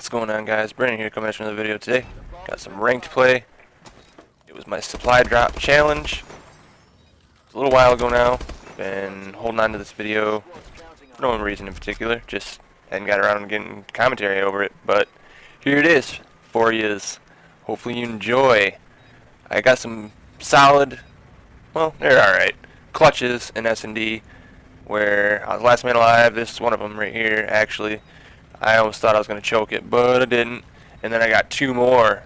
What's going on, guys? Brandon here, coming at you with another video today. Got some ranked play. It was my supply drop challenge. It was a little while ago now. Been holding on to this video for no reason in particular. Just hadn't got around to getting commentary over it. But here it is for yous. Hopefully you enjoy. I got some solid, well, they're alright, clutches in S&D where I was last man alive. This is one of them right here, actually. I almost thought I was going to choke it, but I didn't. And then I got two more,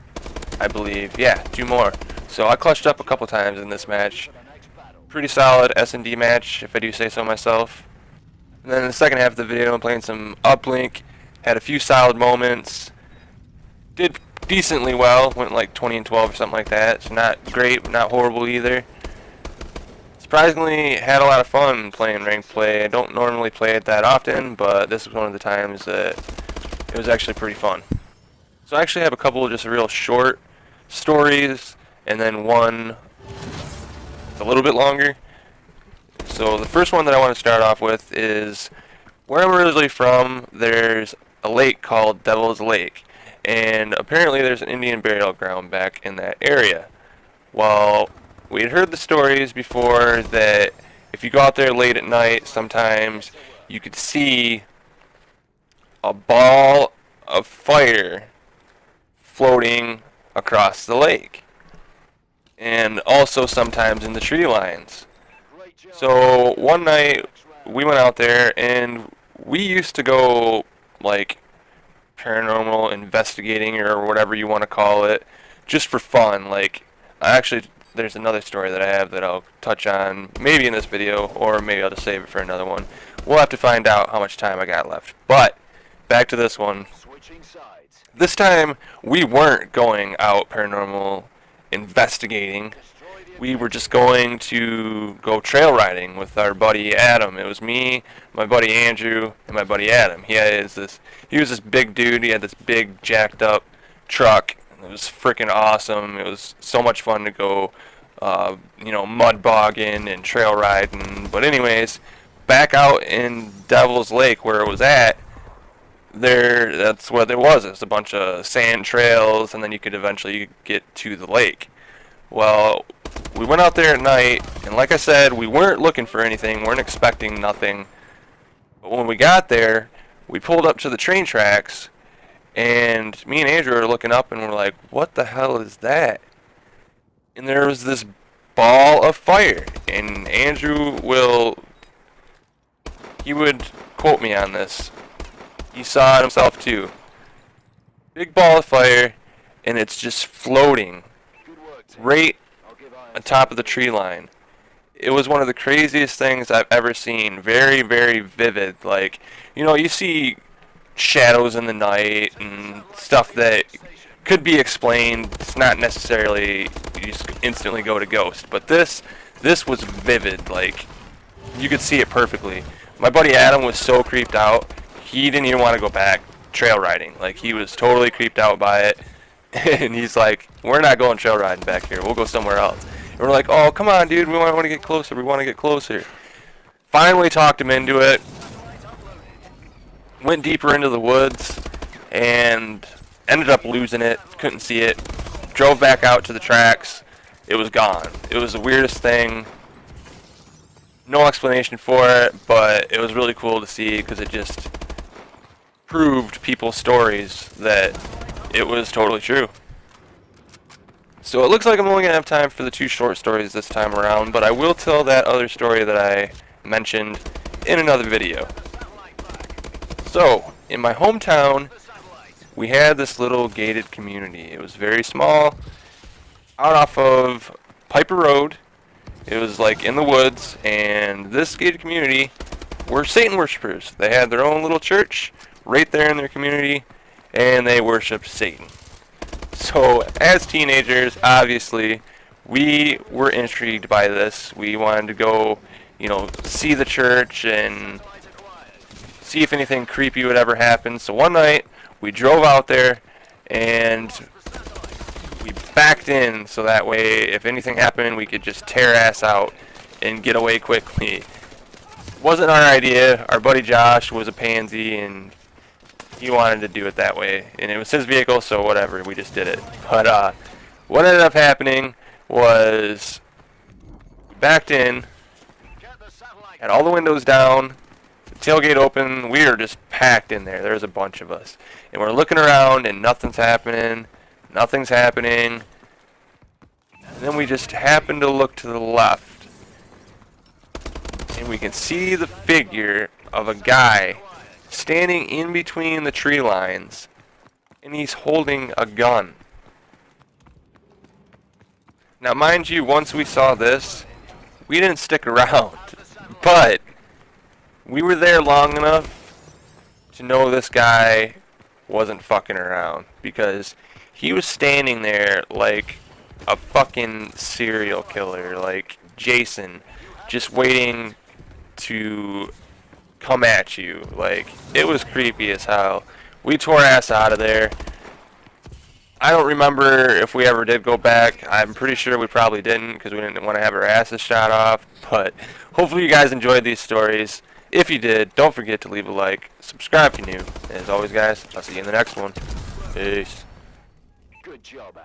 I believe. Yeah, two more. So I clutched up a couple times in this match. Pretty solid S&D match, if I do say so myself. And then in the second half of the video, I'm playing some uplink. Had a few solid moments. Did decently well. Went like 20 and 12 or something like that. It's not great, but not horrible either. Surprisingly, had a lot of fun playing ranked play. I don't normally play it that often, but this was one of the times that it was actually pretty fun. So I actually have a couple of just real short stories, and then one a little bit longer. So the first one that I want to start off with is where I'm originally from. There's a lake called Devil's Lake, and apparently there's an Indian burial ground back in that area. Well, we had heard the stories before that if you go out there late at night, sometimes you could see a ball of fire floating across the lake, and also sometimes in the tree lines. So one night we went out there, and we used to go like paranormal investigating or whatever you want to call it, just for fun. Like, there's another story that I have that I'll touch on maybe in this video, or maybe I'll just save it for another one. We'll have to find out how much time I got left. But back to this one. This time we weren't going out paranormal investigating. We were just going to go trail riding with our buddy Adam. It was me, my buddy Andrew, and my buddy Adam. He was this big dude. He had this big jacked up truck. It was freaking awesome. It was so much fun to go, mud bogging and trail riding. But anyways, back out in Devil's Lake where it was at, that's what there was. It was a bunch of sand trails, and then you could eventually get to the lake. Well, we went out there at night, and like I said, we weren't looking for anything, weren't expecting nothing. But when we got there, we pulled up to the train tracks, and me and Andrew are looking up, and we're like, what the hell is that? And there was this ball of fire. And Andrew he would quote me on this. He saw it himself too. Big ball of fire, and it's just floating right on top of the tree line. It was one of the craziest things I've ever seen. Very, very vivid. Like, you see shadows in the night and stuff that could be explained. It's not necessarily you just instantly go to ghost, but this was vivid. Like, you could see it perfectly. My buddy Adam was so creeped out, he didn't even want to go back trail riding. Like, he was totally creeped out by it, and he's like, we're not going trail riding back here, we'll go somewhere else. And we're like, oh, come on, dude, we want to get closer, Finally talked him into it. Went deeper into the woods and ended up losing it. Couldn't see it. Drove back out to the tracks. It was gone. It was the weirdest thing. No explanation for it, but it was really cool to see because it just proved people's stories that it was totally true. So it looks like I'm only going to have time for the two short stories this time around, but I will tell that other story that I mentioned in another video. So, in my hometown, we had this little gated community. It was very small, out off of Piper Road. It was like in the woods, and this gated community were Satan worshipers. They had their own little church right there in their community, and they worshiped Satan. So, as teenagers, obviously, we were intrigued by this. We wanted to go, see the church and see if anything creepy would ever happen. So one night we drove out there and we backed in so that way if anything happened we could just tear ass out and get away quickly. Wasn't our idea. Our buddy Josh was a pansy and he wanted to do it that way, and it was his vehicle, so whatever, we just did it. But what ended up happening was we backed in, had all the windows down, the tailgate open. We were just packed in there. There's a bunch of us, and we're looking around, and nothing's happening. Nothing's happening. And then we just happen to look to the left, and we can see the figure of a guy standing in between the tree lines, and he's holding a gun. Now, mind you, once we saw this, we didn't stick around, but we were there long enough to know this guy wasn't fucking around, because he was standing there like a fucking serial killer, like Jason, just waiting to come at you. Like, it was creepy as hell. We tore ass out of there. I don't remember if we ever did go back. I'm pretty sure we probably didn't, because we didn't want to have our asses shot off. But hopefully you guys enjoyed these stories. If you did, don't forget to leave a like, subscribe if you're new. And as always, guys, I'll see you in the next one. Peace. Good job.